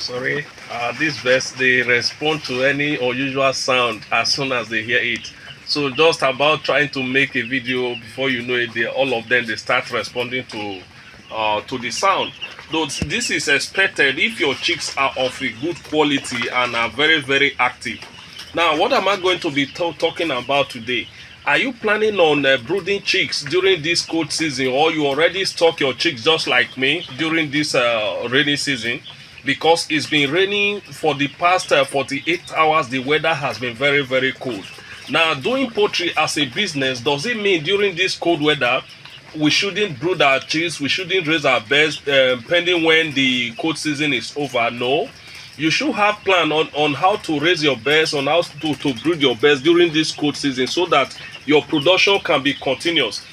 Sorry, these birds, they respond to any unusual sound as soon as they hear it. So just about trying to make a video, before you know it, all of them, they start responding to the sound. Though this is expected if your chicks are of a good quality and are very active. Now, what am I going to be talking about today? Are you planning on brooding chicks during this cold season, or you already stock your chicks just like me during this rainy season? Because it's been raining for the past 48 hours. The weather has been very cold. Now, doing poultry as a business, does it mean during this cold weather we shouldn't brood our chicks, we shouldn't raise our birds pending when the cold season is over? No, you should have plan on how to raise your birds, on how to brood your birds during this cold season, so that your production can be continuous.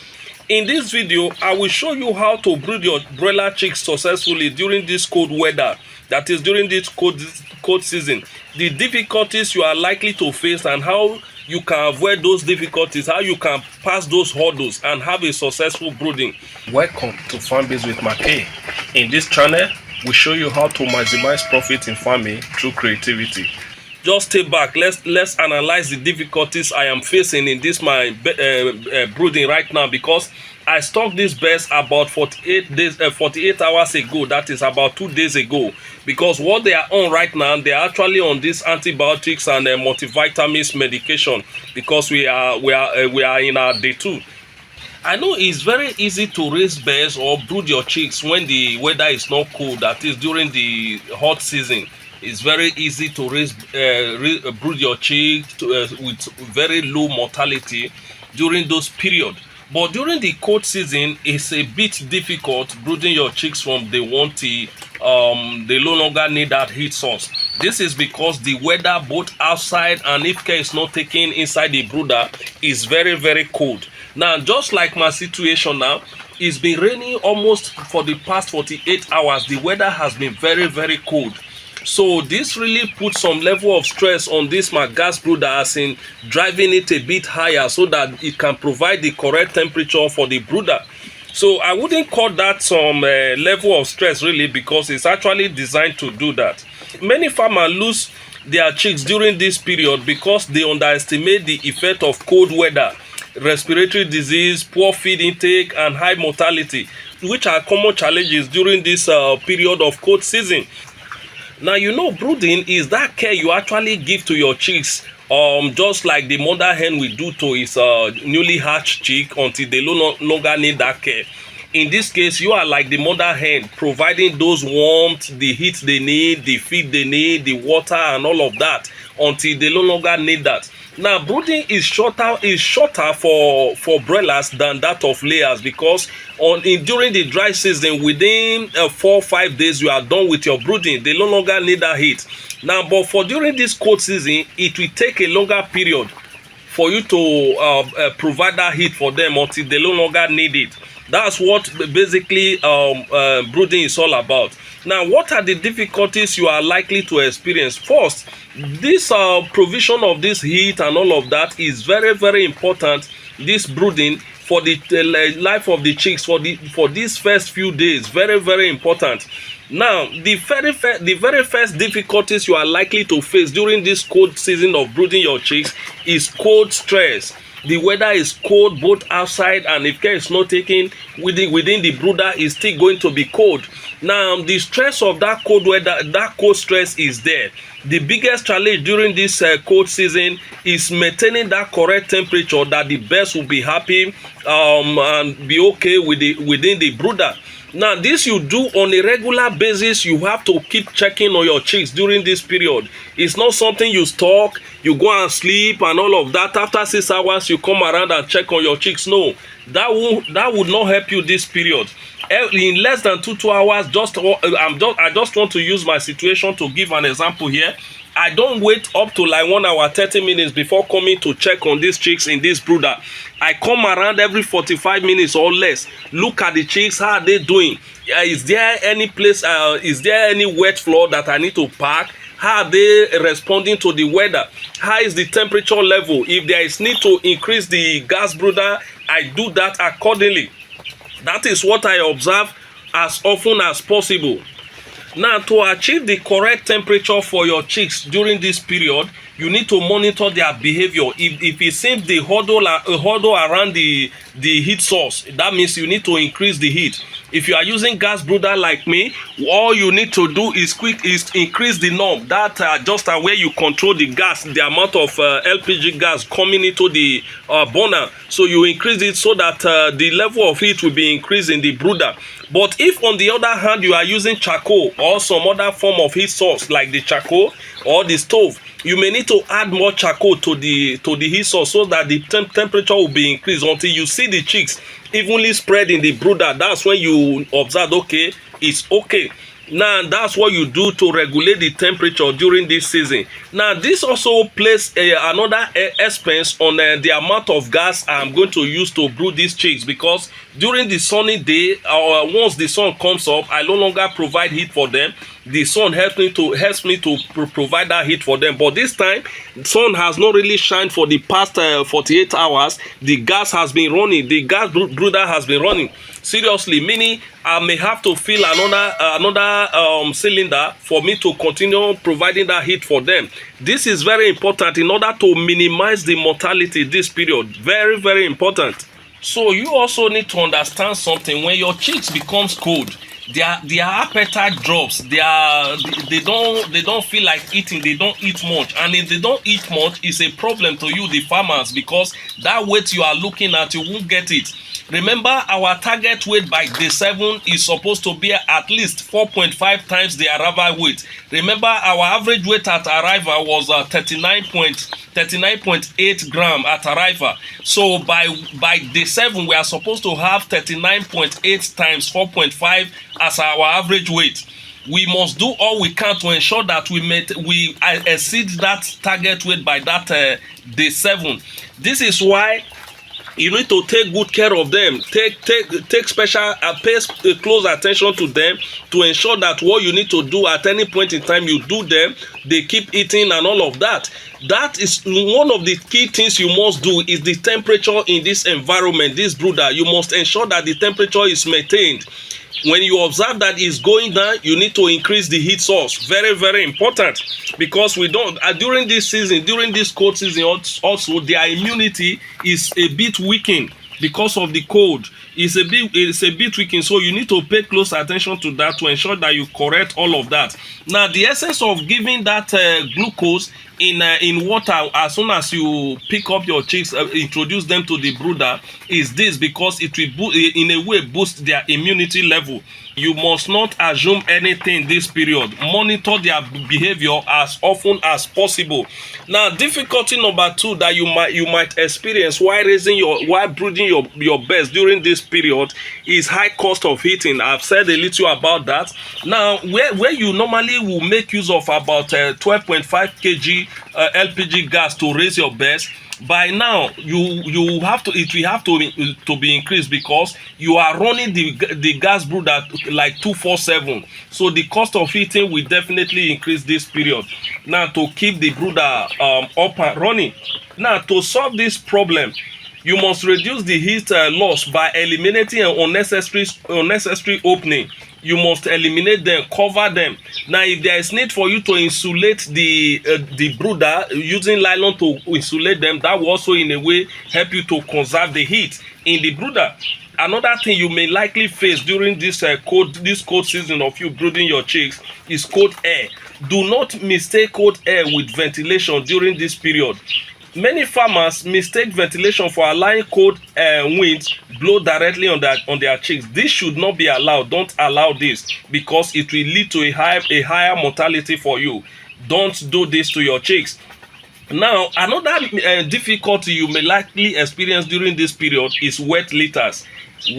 In this video, I will show you how to brood your broiler chicks successfully during this cold weather, that is during this cold season, the difficulties you are likely to face, and how you can avoid those difficulties, how you can pass those hurdles and have a successful brooding. Welcome to Farmbiz with Markay. In this channel, we show you how to maximize profit in farming through creativity. Just stay back. Let's analyze the difficulties I am facing in this my brooding right now, because I stocked these birds about 48 hours ago. That is about 2 days ago. Because what they are on right now, they are actually on these antibiotics and multivitamins medication, because we are in our day 2. I know it's very easy to raise birds or brood your chicks when the weather is not cold, that is during the hot season. It's very easy to brood your chicks with very low mortality during those periods. But during the cold season, it's a bit difficult brooding your chicks from day 1 till they no longer need that heat source. This is because the weather both outside and if care is not taken inside the brooder is very cold. Now, just like my situation now, it's been raining almost for the past 48 hours. The weather has been very cold. So this really puts some level of stress on this my gas brooder, as in driving it a bit higher so that it can provide the correct temperature for the brooder. So I wouldn't call that some level of stress really, because it's actually designed to do that. Many farmers lose their chicks during this period because they underestimate the effect of cold weather, respiratory disease, poor feed intake, and high mortality, which are common challenges during this period of cold season. Now, you know, brooding is that care you actually give to your chicks, just like the mother hen will do to his newly hatched chick until they no longer need that care. In this case, you are like the mother hen, providing those warmth, the heat they need, the feed they need, the water, and all of that until they no longer need that. Now, brooding is shorter for broilers than that of layers, because during the dry season, within 4 or 5 days, you are done with your brooding. They no longer need that heat. Now, but for during this cold season, it will take a longer period for you to provide that heat for them until they no longer need it. That's what basically brooding is all about. Now, what are the difficulties you are likely to experience? First, this provision of this heat and all of that is very important. This brooding for the life of the chicks for these first few days, very important. Now, the very first difficulties you are likely to face during this cold season of brooding your chicks is cold stress. The weather is cold both outside, and if care is not taken within the brooder, is still going to be cold. Now, the stress of that cold weather, that cold stress is there. The biggest challenge during this cold season is maintaining that correct temperature that the birds will be happy and be okay within the brooder. Now, this you do on a regular basis. You have to keep checking on your chicks during this period. It's not something you stock, you go and sleep and all of that. After 6 hours, you come around and check on your chicks. No, that would not help you this period. In less than 2 hours, I just want to use my situation to give an example here. I don't wait up to like 1 hour 30 minutes before coming to check on these chicks in this brooder. I come around every 45 minutes or less, look at the chicks, how are they doing? Is there any place, is there any wet floor that I need to pack? How are they responding to the weather? How is the temperature level? If there is need to increase the gas brooder, I do that accordingly. That is what I observe as often as possible. Now, to achieve the correct temperature for your chicks during this period, you need to monitor their behavior. If it seems they huddle around the heat source, that means you need to increase the heat. If you are using gas brooder like me, all you need to do is increase the knob, that adjuster where you control the gas, the amount of LPG gas coming into the burner. So you increase it so that the level of heat will be increased in the brooder. But if on the other hand you are using charcoal or some other form of heat source like the charcoal or the stove, you may need to add more charcoal to the heat source so that the temperature will be increased until you see the chicks evenly spread in the brooder. That's when you observe, okay, it's okay. Now that's what you do to regulate the temperature during this season. Now this also places another expense on the amount of gas I'm going to use to brood these chicks, because during the sunny day or once the sun comes up, I no longer provide heat for them. The sun helps me to provide that heat for them. But this time, the sun has not really shined for the past 48 hours. The gas has been running. The gas brooder has been running seriously, meaning I may have to fill another cylinder for me to continue providing that heat for them. This is very important in order to minimize the mortality this period. Very, very important. So you also need to understand something. When your chicks becomes cold, their appetite drops. They don't feel like eating. They don't eat much, and if they don't eat much, it's a problem to you, the farmers, because that weight you are looking at, you won't get it. Remember, our target weight by day 7 is supposed to be at least 4.5 times the arrival weight. Remember, our average weight at arrival was 39.8 gram at arrival. So by day 7, we are supposed to have 39.8 times 4.5 as our average weight. We must do all we can to ensure that we exceed that target weight by that day 7. This is why you need to take good care of them. Take special pay close attention to them to ensure that what you need to do at any point in time, you do them. They keep eating and all of that. That is one of the key things you must do, is the temperature in this environment, this brooder. You must ensure that the temperature is maintained. When you observe that it's going down, you need to increase the heat source. Very, very important, because we don't during this season, during this cold season also, their immunity is a bit weakened because of the cold. It's a bit weakened, so you need to pay close attention to that to ensure that you correct all of that. Now, the essence of giving that glucose in water as soon as you pick up your chicks, introduce them to the brooder, is this, because it will in a way boost their immunity level. You must not assume anything this period. Monitor their behavior as often as possible. Now, difficulty number 2 that you might experience while brooding your birds during this period is high cost of heating. I've said a little about that. Now, where you normally will make use of about 12.5 kg LPG gas to raise your birds, by now it will have to be increased, because you are running the gas brooder like 247. So the cost of heating will definitely increase this period. Now, to keep the brooder up and running. Now, to solve this problem, you must reduce the heat loss by eliminating an unnecessary opening. You must eliminate them, cover them. Now, if there is need for you to insulate the brooder using nylon to insulate them, that will also in a way help you to conserve the heat in the brooder. Another thing you may likely face during this cold season of you brooding your chicks is cold air. Do not mistake cold air with ventilation during this period. Many farmers mistake ventilation for allowing cold winds blow directly on their chicks. This should not be allowed. Don't allow this, because it will lead to a higher mortality for you. Don't do this to your chicks. Now, another difficulty you may likely experience during this period is wet litters.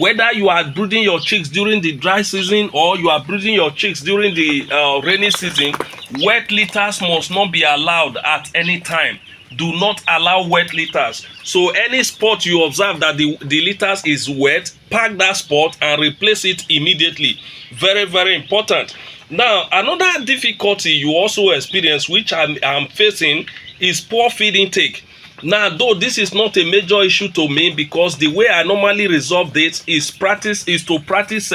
Whether you are brooding your chicks during the dry season or you are brooding your chicks during the rainy season, wet litters must not be allowed at any time. Do not allow wet litters. So any spot you observe that the litters is wet, pack that spot and replace it immediately. Very, very important. Now, another difficulty you also experience, which I'm facing, is poor feed intake. Now, though this is not a major issue to me, because the way I normally resolve this is to practice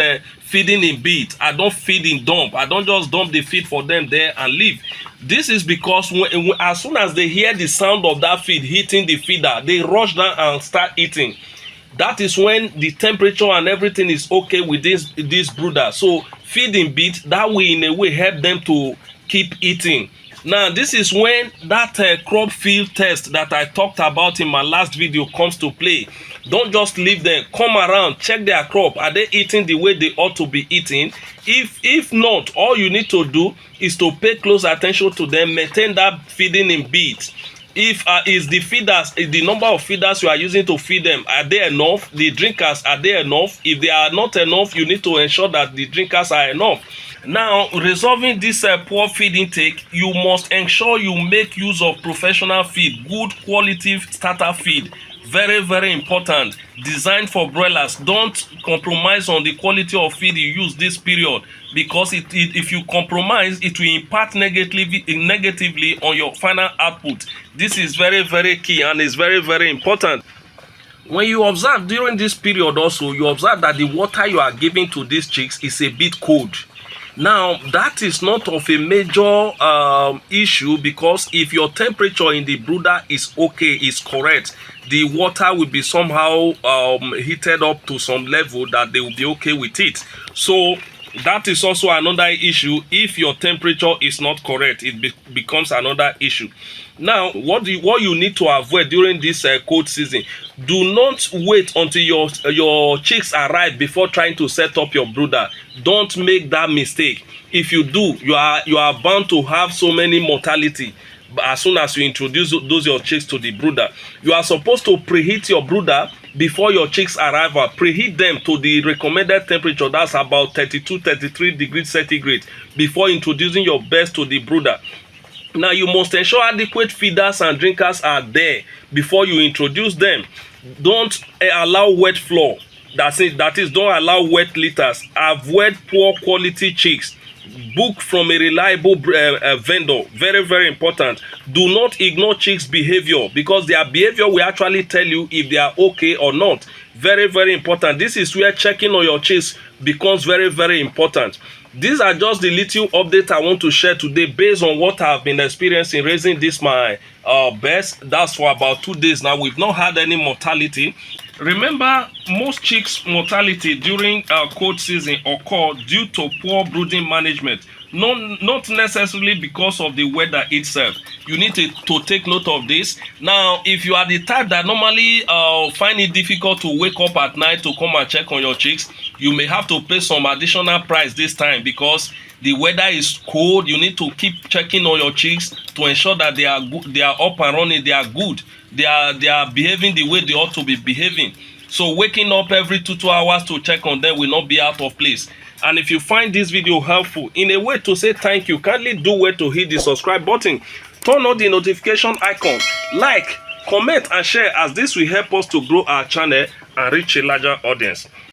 feeding in beat. I don't feed in dump. I don't just dump the feed for them there and leave. This is because as soon as they hear the sound of that feed hitting the feeder, they rush down and start eating. That is when the temperature and everything is okay with this brooder. So feed in beat, that will in a way help them to keep eating. Now this is when that crop field test that I talked about in my last video comes to play. Don't just leave them. Come around, check their crop. Are they eating the way they ought to be eating? If not, all you need to do is to pay close attention to them, maintain that feeding in beat. If is the feeders, the number of feeders you are using to feed them, are they enough? The drinkers, are they enough? If they are not enough, you need to ensure that the drinkers are enough. Now, resolving this poor feed intake, you must ensure you make use of professional feed, good quality starter feed. Very, very important. Designed for broilers. Don't compromise on the quality of feed you use this period, because if you compromise, it will impact negatively on your final output. This is very, very key and is very, very important. When you observe during this period also, you observe that the water you are giving to these chicks is a bit cold. Now, that is not of a major issue, because if your temperature in the brooder is okay, is correct, the water will be somehow heated up to some level that they will be okay with it. So that is also another issue. If your temperature is not correct, it becomes another issue. Now, what you need to avoid during this cold season, do not wait until your chicks arrive before trying to set up your brooder. Don't make that mistake. If you do, you are bound to have so many mortality as soon as you introduce your chicks to the brooder. You are supposed to preheat your brooder before your chicks arrive. Preheat them to the recommended temperature, that's about 32-33 degrees centigrade, before introducing your birds to the brooder. Now, you must ensure adequate feeders and drinkers are there before you introduce them. Don't allow wet floor. That is, don't allow wet litters. Avoid poor quality chicks. Book from a reliable vendor. Very, very important. Do not ignore chicks' behavior, because their behavior will actually tell you if they are okay or not. Very, very important. This is where checking on your chicks becomes very, very important. These are just the little updates I want to share today based on what I've been experiencing raising this my birds. That's for about 2 days now. We've not had any mortality. Remember, most chicks mortality during cold season occur due to poor brooding management. Not necessarily because of the weather itself. You need to take note of this. Now, if you are the type that normally find it difficult to wake up at night to come and check on your chicks, you may have to pay some additional price this time, because the weather is cold. You need to keep checking on your chicks to ensure that they are good, they are up and running, they are good, they are behaving the way they ought to be behaving. So waking up every 2 hours to check on them will not be out of place. And if you find this video helpful, in a way to say thank you, kindly do well to hit the subscribe button, turn on the notification icon, like, comment and share, as this will help us to grow our channel and reach a larger audience.